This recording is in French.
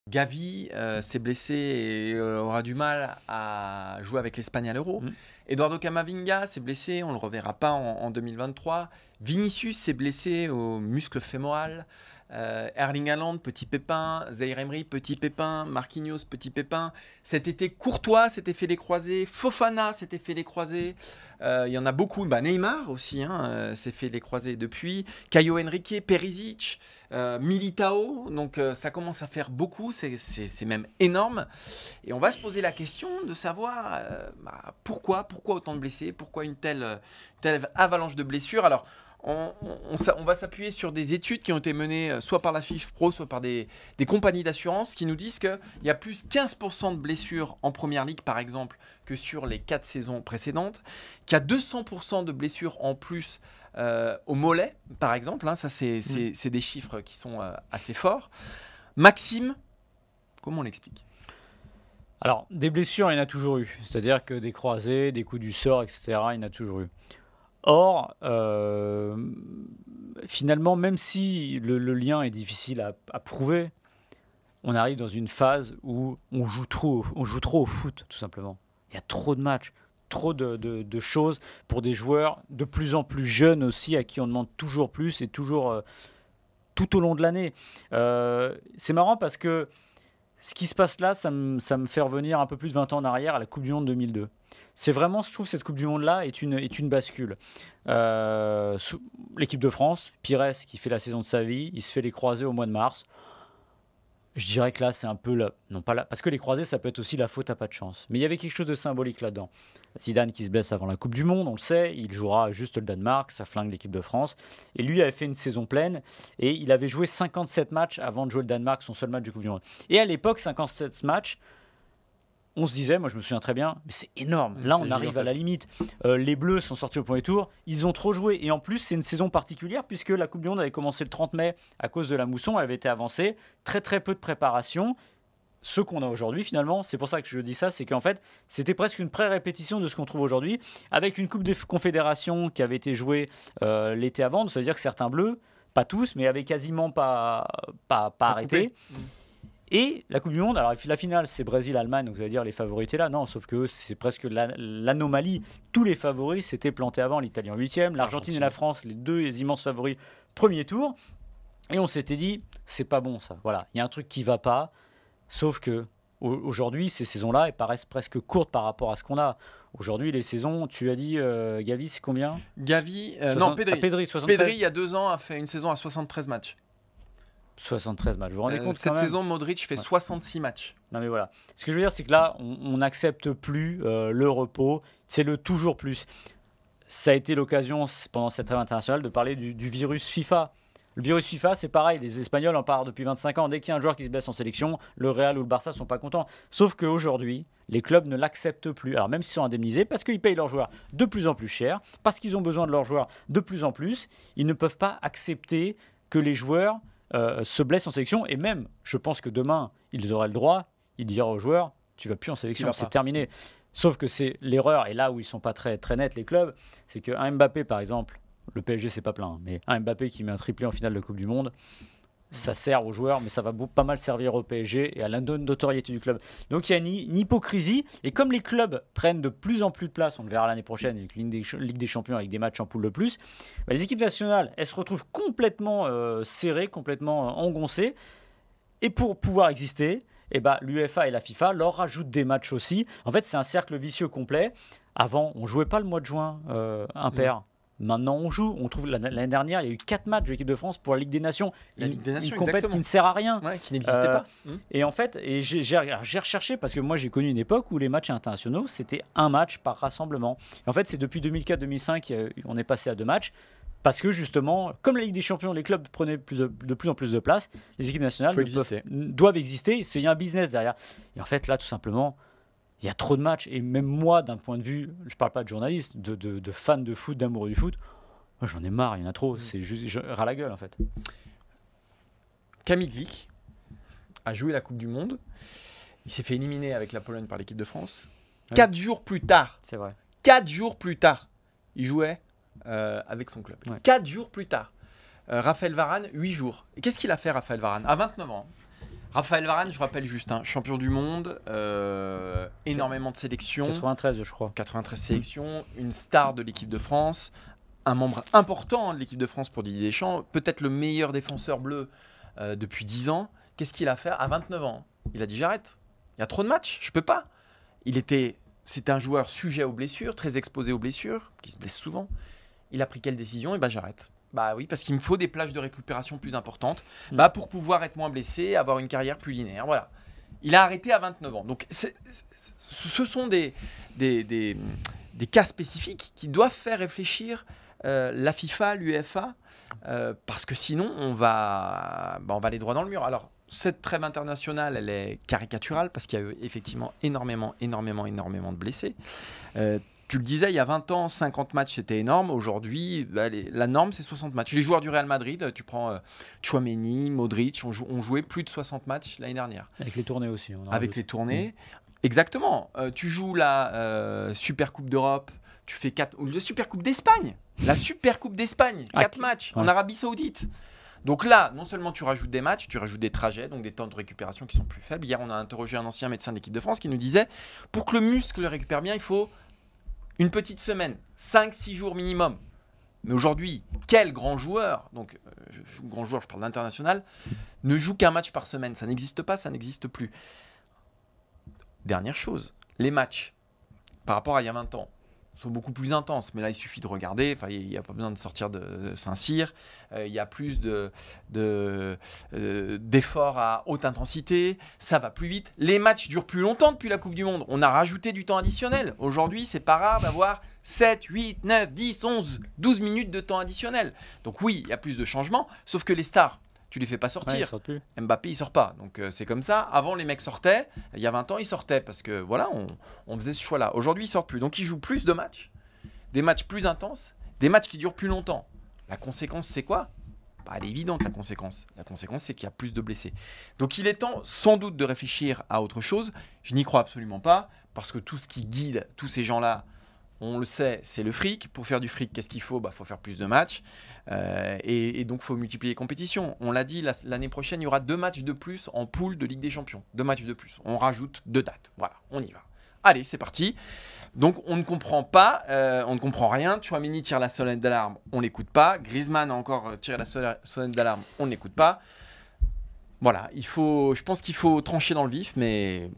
Gavi s'est blessé et aura du mal à jouer avec l'Espagne à l'Euro. Eduardo Camavinga s'est blessé, on ne le reverra pas en 2023. Vinicius s'est blessé au muscle fémoral. Erling Haaland, petit pépin. Zaïre Emery, petit pépin. Marquinhos, petit pépin. Cet été, Courtois s'était fait les croisés. Fofana s'était fait les croisés. Il y en a beaucoup. Neymar aussi s'est fait les croisés depuis. Caio Henrique, Perisic, Militao. Donc ça commence à faire beaucoup. C'est même énorme. Et on va se poser la question de savoir pourquoi autant de blessés, pourquoi une telle avalanche de blessures. Alors, on va s'appuyer sur des études qui ont été menées soit par la FIFPro, soit par des compagnies d'assurance qui nous disent qu'il y a plus 15% de blessures en Première Ligue, par exemple, que sur les 4 saisons précédentes, qu'il y a 200% de blessures en plus au mollet, par exemple. Ça, c'est des chiffres qui sont assez forts. Maxime, comment on l'explique ? Alors, des blessures, il y en a toujours eu. C'est-à-dire que des croisés, des coups du sort, etc., il y en a toujours eu. Or, finalement, même si le lien est difficile à prouver, on arrive dans une phase où on joue trop au foot, tout simplement. Il y a trop de matchs, trop de choses pour des joueurs de plus en plus jeunes aussi, à qui on demande toujours plus et toujours tout au long de l'année. C'est marrant parce que ce qui se passe là, ça me fait revenir un peu plus de 20 ans en arrière à la Coupe du Monde 2002. C'est vraiment, je trouve, cette Coupe du Monde-là est une bascule. L'équipe de France, Pires, qui fait la saison de sa vie, il se fait les croisés au mois de mars. Je dirais que là, c'est un peu non pas là, parce que les croisés, ça peut être aussi la faute à pas de chance. Mais il y avait quelque chose de symbolique là-dedans. Zidane qui se blesse avant la Coupe du Monde, on le sait, il jouera juste le Danemark, ça flingue l'équipe de France. Et lui avait fait une saison pleine et il avait joué 57 matchs avant de jouer le Danemark, son seul match de Coupe du Monde. Et à l'époque, 57 matchs, on se disait, moi je me souviens très bien, mais c'est énorme. Là, on arrive à la limite. Les Bleus sont sortis au premier tour, ils ont trop joué. Et en plus, c'est une saison particulière puisque la Coupe du Monde avait commencé le 30 mai à cause de la mousson, elle avait été avancée. Très très peu de préparation. Ce qu'on a aujourd'hui finalement, c'est pour ça que je dis ça, c'est qu'en fait, c'était presque une pré-répétition de ce qu'on trouve aujourd'hui, avec une Coupe des Confédérations qui avait été jouée l'été avant. Donc, ça veut dire que certains Bleus, pas tous, mais avaient quasiment pas arrêté. Et la Coupe du Monde, alors la finale c'est Brésil-Allemagne, donc vous allez dire les favoris étaient là, non, sauf que c'est presque l'anomalie. Tous les favoris s'étaient plantés avant, l'Italie en 8e, l'Argentine et la France, les deux immenses favoris, premier tour. Et on s'était dit, c'est pas bon ça, voilà, il y a un truc qui va pas, sauf que aujourd'hui, ces saisons-là, elles paraissent presque courtes par rapport à ce qu'on a. Aujourd'hui, les saisons, tu as dit, Gavi, c'est combien ? Gavi, Pedri, 73. Pedri, il y a 2 ans, a fait une saison à 73 matchs. 73 matchs, vous vous rendez compte cette quand même ? saison, Modric fait 66 matchs. Non mais voilà. Ce que je veux dire, c'est que là, on n'accepte plus le repos. C'est le toujours plus. Ça a été l'occasion, pendant cette trêve internationale, de parler du virus FIFA. Le virus FIFA, c'est pareil. Les Espagnols en parlent depuis 25 ans. Dès qu'il y a un joueur qui se blesse en sélection, le Real ou le Barça ne sont pas contents. Sauf qu'aujourd'hui, les clubs ne l'acceptent plus. Alors même s'ils sont indemnisés, parce qu'ils payent leurs joueurs de plus en plus cher, parce qu'ils ont besoin de leurs joueurs de plus en plus, ils ne peuvent pas accepter que les joueurs se blessent en sélection. Et même, je pense que demain, ils auraient le droit, ils diraient aux joueurs, tu vas plus en sélection, c'est terminé. Sauf que c'est l'erreur, et là où ils sont pas très, très nets, les clubs, c'est qu'un Mbappé, par exemple, le PSG, c'est pas plein, mais un Mbappé qui met un triplé en finale de Coupe du Monde, ça sert aux joueurs, mais ça va pas mal servir au PSG et à la notoriété du club. Donc il y a une hypocrisie, et comme les clubs prennent de plus en plus de place, on le verra l'année prochaine avec Ligue des Champions, avec des matchs en poule de plus, les équipes nationales, elles se retrouvent complètement serrées, complètement engoncées, et pour pouvoir exister, l'UEFA et la FIFA leur rajoutent des matchs aussi. En fait, c'est un cercle vicieux complet. Avant, on ne jouait pas le mois de juin impair. Maintenant, on joue. On trouve l'année dernière, il y a eu 4 matchs de l'équipe de France pour la Ligue des Nations. Une compétition qui ne sert à rien. Ouais, qui n'existait pas. Et en fait, j'ai recherché, parce que moi, j'ai connu une époque où les matchs internationaux, c'était un match par rassemblement. Et en fait, c'est depuis 2004-2005, on est passé à 2 matchs. Parce que justement, comme la Ligue des Champions, les clubs prenaient de plus en plus de place, les équipes nationales doivent exister. Il y a un business derrière. Et en fait, là, tout simplement, il y a trop de matchs. Et même moi, d'un point de vue, je ne parle pas de journaliste, de fan de foot, d'amoureux du foot, moi, j'en ai marre, il y en a trop. C'est juste ras la gueule, en fait. Kamil Glik a joué la Coupe du Monde. Il s'est fait éliminer avec la Pologne par l'équipe de France. 4 jours plus tard, c'est vrai. 4 jours plus tard, il jouait avec son club. 4 jours plus tard. Raphaël Varane, 8 jours. Et qu'est-ce qu'il a fait, Raphaël Varane ? À 29 ans. Raphaël Varane, je rappelle juste, champion du monde, énormément de sélections. 93, je crois. 93 sélections, une star de l'équipe de France, un membre important de l'équipe de France pour Didier Deschamps, peut-être le meilleur défenseur bleu depuis 10 ans. Qu'est-ce qu'il a fait à 29 ans? Il a dit j'arrête, il y a trop de matchs, je peux pas. C'était un joueur sujet aux blessures, très exposé aux blessures, qui se blesse souvent. Il a pris quelle décision? Et j'arrête. Bah oui, parce qu'il me faut des plages de récupération plus importantes pour pouvoir être moins blessé, avoir une carrière plus linéaire. Voilà. Il a arrêté à 29 ans. Donc, ce sont des cas spécifiques qui doivent faire réfléchir la FIFA, l'UEFA, parce que sinon, on va aller droit dans le mur. Alors, cette trêve internationale, elle est caricaturale parce qu'il y a eu effectivement énormément de blessés. Tu le disais, il y a 20 ans, 50 matchs, c'était énorme. Aujourd'hui, la norme, c'est 60 matchs. Les joueurs du Real Madrid, tu prends Tchouaméni, Modric, ont joué plus de 60 matchs l'année dernière. Avec les tournées aussi. Avec les tournées. Exactement. Tu joues la Super Coupe d'Europe, tu fais 4... Ou la Super Coupe d'Espagne. La Super Coupe d'Espagne, 4 matchs en Arabie Saoudite. Donc là, non seulement tu rajoutes des matchs, tu rajoutes des trajets, donc des temps de récupération qui sont plus faibles. Hier, on a interrogé un ancien médecin de l'équipe de France qui nous disait, pour que le muscle récupère bien, il faut une petite semaine, 5-6 jours minimum. Mais aujourd'hui, quel grand joueur, donc grand joueur, je parle d'international, ne joue qu'un match par semaine? Ça n'existe pas, ça n'existe plus. Dernière chose, les matchs, par rapport à il y a 20 ans, sont beaucoup plus intenses. Mais là, il suffit de regarder. Enfin, il n'y a pas besoin de sortir de Saint-Cyr. Il y a plus d'efforts à haute intensité. Ça va plus vite. Les matchs durent plus longtemps depuis la Coupe du Monde. On a rajouté du temps additionnel. Aujourd'hui, c'est pas rare d'avoir 7, 8, 9, 10, 11, 12 minutes de temps additionnel. Donc oui, il y a plus de changements. Sauf que les stars, tu les fais pas sortir. Ouais, Mbappé, il sort pas. Donc c'est comme ça. Avant, les mecs sortaient. Il y a 20 ans, ils sortaient parce que voilà, on faisait ce choix-là. Aujourd'hui, ils sortent plus. Donc ils jouent plus de matchs, des matchs plus intenses, des matchs qui durent plus longtemps. La conséquence, c'est quoi? Elle est évidente, la conséquence. La conséquence, c'est qu'il y a plus de blessés. Donc il est temps sans doute de réfléchir à autre chose. Je n'y crois absolument pas parce que tout ce qui guide tous ces gens-là, on le sait, c'est le fric. Pour faire du fric, qu'est-ce qu'il faut? Faut faire plus de matchs. Et donc, il faut multiplier les compétitions. On l'a dit, l'année prochaine, il y aura 2 matchs de plus en poule de Ligue des Champions. 2 matchs de plus. On rajoute 2 dates. Voilà, on y va. Allez, c'est parti. Donc, on ne comprend pas, on ne comprend rien. Tchouaméni tire la sonnette d'alarme, on ne l'écoute pas. Griezmann a encore tiré la sonnette d'alarme, on ne l'écoute pas. Voilà, je pense qu'il faut trancher dans le vif, mais...